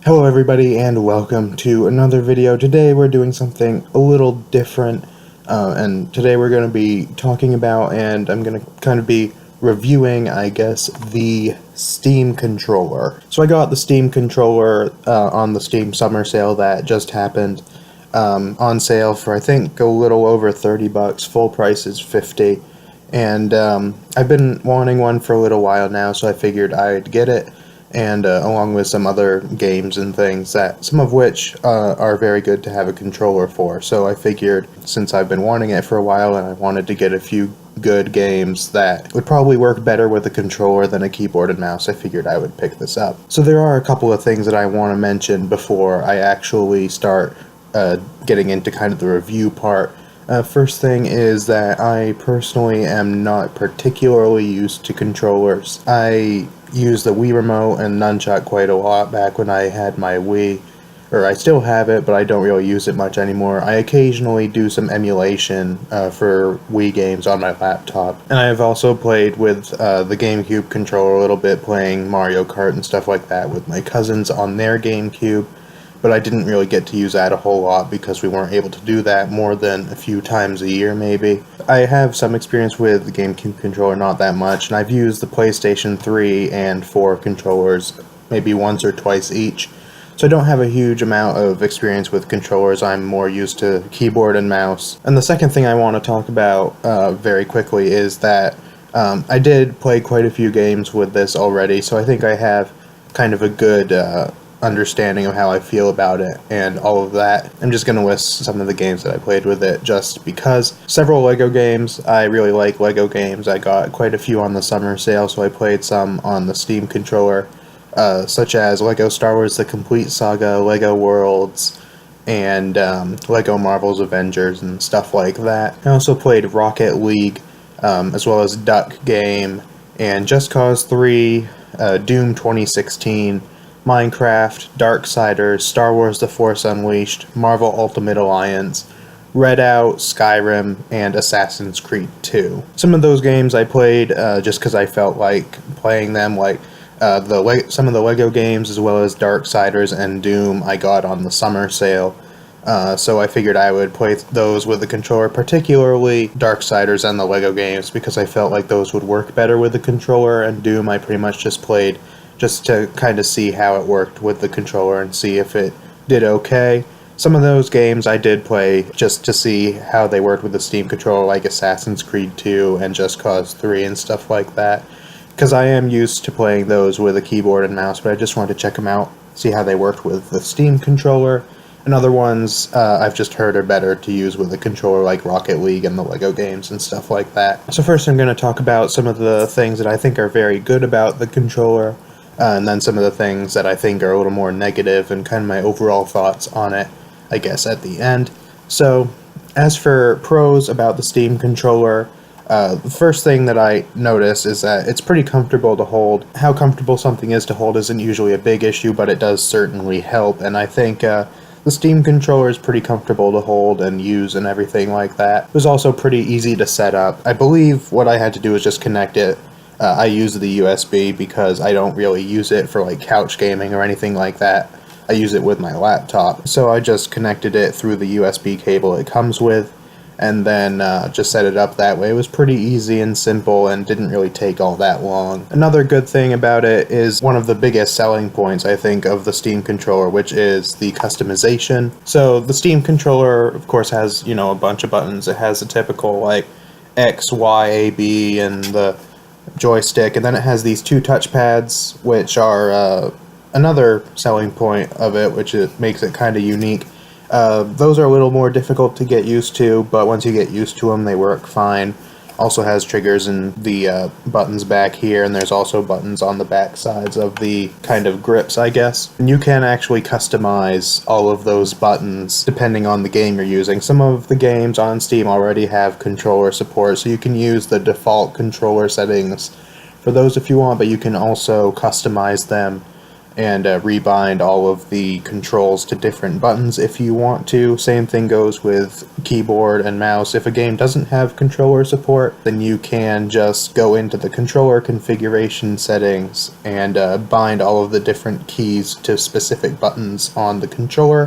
Hello everybody and welcome to another video. Today we're doing something a little different and today we're going to be talking about, and I'm going to kind of be reviewing, I guess, the Steam controller. So I got the Steam controller on the Steam summer sale that just happened, on sale for I think a little over 30 bucks. Full price is 50, and I've been wanting one for a little while now, so I figured I'd get it. And along with some other games and things, that some of which are very good to have a controller for. So I figured, since I've been wanting it for a while and I wanted to get a few good games that would probably work better with a controller than a keyboard and mouse, I figured I would pick this up. So there are a couple of things that I want to mention before I actually start getting into kind of the review part. First thing is that I personally am not particularly used to controllers. I used the Wii remote and nunchuck quite a lot back when I had my Wii, or I still have it, but I don't really use it much anymore. I occasionally do some emulation for Wii games on my laptop, and I have also played with the GameCube controller a little bit, playing Mario Kart and stuff like that with my cousins on their GameCube. But I didn't really get to use that a whole lot because we weren't able to do that more than a few times a year, maybe. I have some experience with the GameCube controller, not that much, and I've used the PlayStation 3 and 4 controllers maybe once or twice each. So I don't have a huge amount of experience with controllers. I'm more used to keyboard and mouse. And the second thing I want to talk about very quickly is that I did play quite a few games with this already, so I think I have kind of a good understanding of how I feel about it and all of that. I'm just going to list some of the games that I played with it just because. Several LEGO games. I really like LEGO games. I got quite a few on the summer sale, so I played some on the Steam controller, such as LEGO Star Wars The Complete Saga, LEGO Worlds, and LEGO Marvel's Avengers and stuff like that. I also played Rocket League, as well as Duck Game, and Just Cause 3, Doom 2016, Minecraft, Darksiders, Star Wars The Force Unleashed, Marvel Ultimate Alliance, Redout, Skyrim, and Assassin's Creed 2. Some of those games I played just because I felt like playing them, like some of the LEGO games as well as Darksiders and Doom I got on the summer sale. So I figured I would play those with the controller, particularly Darksiders and the LEGO games, because I felt like those would work better with the controller, and Doom I pretty much just played just to kind of see how it worked with the controller and see if it did okay. Some of those games I did play just to see how they worked with the Steam controller, like Assassin's Creed 2 and Just Cause 3 and stuff like that, because I am used to playing those with a keyboard and mouse, but I just wanted to check them out, see how they worked with the Steam controller. And other ones I've just heard are better to use with a controller, like Rocket League and the LEGO games and stuff like that. So first I'm going to talk about some of the things that I think are very good about the controller, and then some of the things that I think are a little more negative, and kind of my overall thoughts on it, I guess, at the end. So, as for pros about the Steam controller, the first thing that I notice is that it's pretty comfortable to hold. How comfortable something is to hold isn't usually a big issue, but it does certainly help, and I think the Steam controller is pretty comfortable to hold and use and everything like that. It was also pretty easy to set up. I believe what I had to do was just connect it. I use the USB because I don't really use it for like couch gaming or anything like that. I use it with my laptop. So I just connected it through the USB cable it comes with, and then just set it up that way. It was pretty easy and simple and didn't really take all that long. Another good thing about it is one of the biggest selling points, I think, of the Steam controller, which is the customization. So the Steam controller, of course, has, you know, a bunch of buttons. It has the typical like X, Y, A, B, and the joystick, and then it has these two touchpads, which are another selling point of it, which makes it kind of unique. Those are a little more difficult to get used to, but once you get used to them, they work fine. Also has triggers and the buttons back here, and there's also buttons on the back sides of the kind of grips, I guess. And you can actually customize all of those buttons depending on the game you're using. Some of the games on Steam already have controller support, so you can use the default controller settings for those if you want, but you can also customize them and rebind all of the controls to different buttons if you want to. Same thing goes with keyboard and mouse. If a game doesn't have controller support, then you can just go into the controller configuration settings and bind all of the different keys to specific buttons on the controller,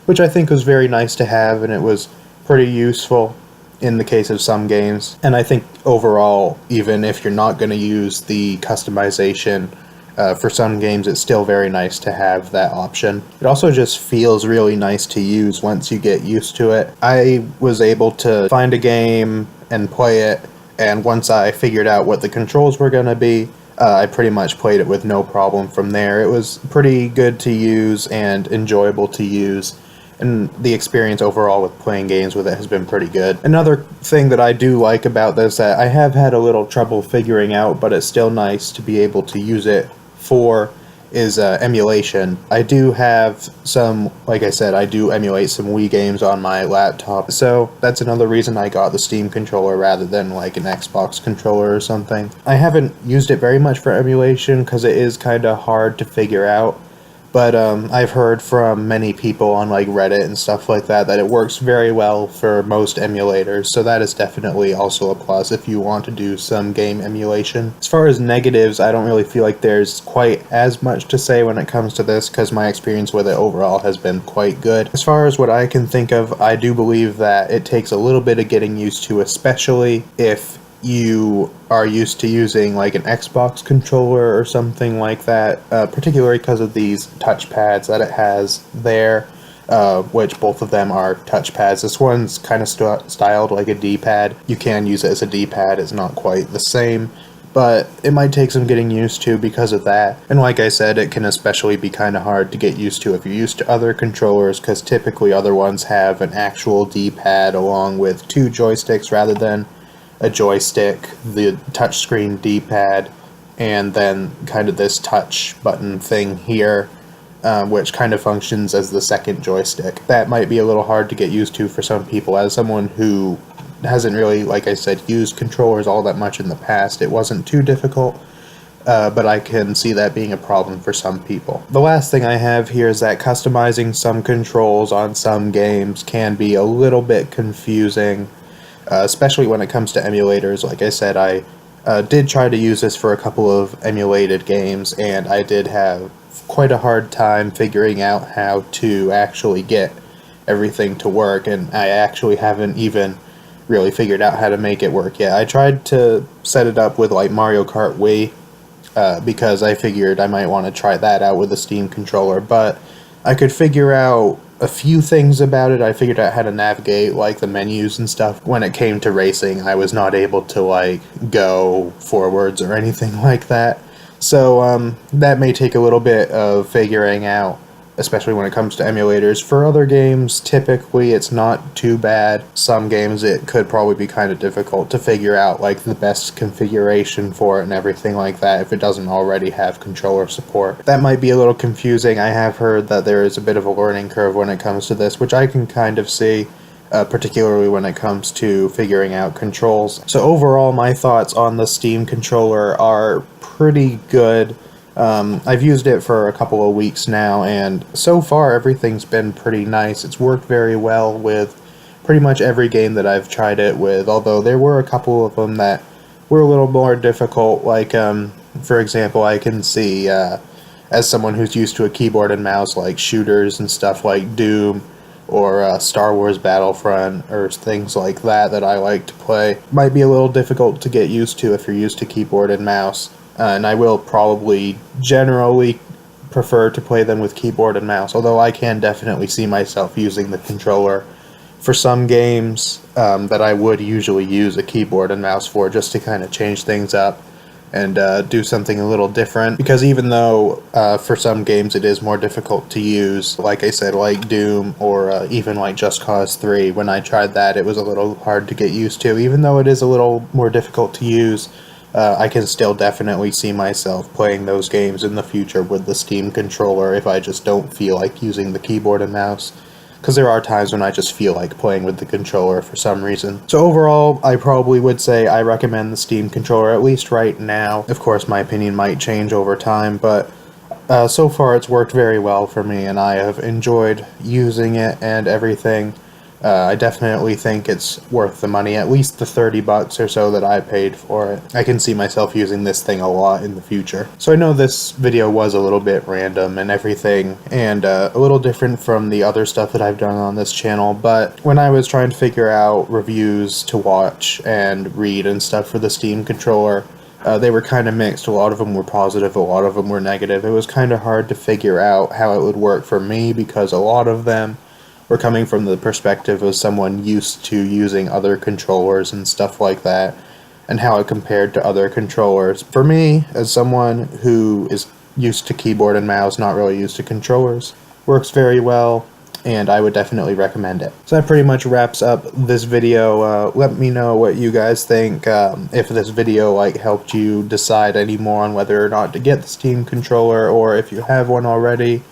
which I think was very nice to have, and it was pretty useful in the case of some games. And I think overall, even if you're not going to use the customization for some games, it's still very nice to have that option. It also just feels really nice to use once you get used to it. I was able to find a game and play it, and once I figured out what the controls were going to be, I pretty much played it with no problem from there. It was pretty good to use and enjoyable to use, and the experience overall with playing games with it has been pretty good. Another thing that I do like about this that I have had a little trouble figuring out, but it's still nice to be able to use it for, is emulation. I do have some, like I said, I do emulate some Wii games on my laptop, so that's another reason I got the Steam controller rather than like an Xbox controller or something. I haven't used it very much for emulation because it is kind of hard to figure out, but I've heard from many people on like Reddit and stuff like that that it works very well for most emulators, so that is definitely also a plus if you want to do some game emulation. As far as negatives, I don't really feel like there's quite as much to say when it comes to this because my experience with it overall has been quite good. As far as what I can think of, I do believe that it takes a little bit of getting used to, especially if you are used to using like an Xbox controller or something like that, particularly because of these touchpads that it has there, which both of them are touchpads. This one's kind of styled like a D-pad. You can use it as a D-pad, it's not quite the same, but it might take some getting used to because of that. And like I said, it can especially be kind of hard to get used to if you're used to other controllers, because typically other ones have an actual D-pad along with two joysticks rather than a joystick, the touchscreen D-pad, and then kind of this touch button thing here, which kind of functions as the second joystick. That might be a little hard to get used to for some people. As someone who hasn't really, like I said, used controllers all that much in the past, it wasn't too difficult, but I can see that being a problem for some people. The last thing I have here is that customizing some controls on some games can be a little bit confusing, especially when it comes to emulators. Like I said, I did try to use this for a couple of emulated games, and I did have quite a hard time figuring out how to actually get everything to work, and I actually haven't even really figured out how to make it work yet. I tried to set it up with like Mario Kart Wii, because I figured I might want to try that out with a Steam controller, but I could figure out a few things about it. I figured out how to navigate like the menus and stuff. When it came to racing, I was not able to like go forwards or anything like that. So that may take a little bit of figuring out, especially when it comes to emulators. For other games, typically it's not too bad. Some games it could probably be kind of difficult to figure out like the best configuration for it and everything like that if it doesn't already have controller support. That might be a little confusing. I have heard that there is a bit of a learning curve when it comes to this, which I can kind of see, particularly when it comes to figuring out controls. So overall, my thoughts on the Steam controller are pretty good. I've used it for a couple of weeks now, and so far everything's been pretty nice. It's worked very well with pretty much every game that I've tried it with, although there were a couple of them that were a little more difficult. Like, for example, I can see, as someone who's used to a keyboard and mouse, like shooters and stuff like Doom or Star Wars Battlefront or things like that that I like to play, might be a little difficult to get used to if you're used to keyboard and mouse. And I will probably generally prefer to play them with keyboard and mouse, although I can definitely see myself using the controller for some games that I would usually use a keyboard and mouse for, just to kind of change things up and do something a little different. Because even though for some games it is more difficult to use, like I said, like Doom or even like Just Cause 3, when I tried that it was a little hard to get used to. Even though it is a little more difficult to use, I can still definitely see myself playing those games in the future with the Steam controller if I just don't feel like using the keyboard and mouse. Because there are times when I just feel like playing with the controller for some reason. So overall, I probably would say I recommend the Steam controller, at least right now. Of course, my opinion might change over time, but So far it's worked very well for me, and I have enjoyed using it and everything. I definitely think it's worth the money, at least the $30 or so that I paid for it. I can see myself using this thing a lot in the future. So I know this video was a little bit random and everything, and a little different from the other stuff that I've done on this channel, but when I was trying to figure out reviews to watch and read and stuff for the Steam controller, they were kind of mixed. A lot of them were positive, a lot of them were negative. It was kind of hard to figure out how it would work for me, because a lot of them were coming from the perspective of someone used to using other controllers and stuff like that, and how it compared to other controllers. For me, as someone who is used to keyboard and mouse, not really used to controllers, works very well, and I would definitely recommend it. So that pretty much wraps up this video. Let me know what you guys think, if this video helped you decide any more on whether or not to get the Steam controller, or if you have one already,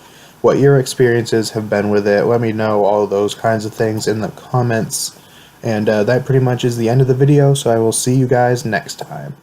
what your experiences have been with it. Let me know all those kinds of things in the comments. And that pretty much is the end of the video, so I will see you guys next time.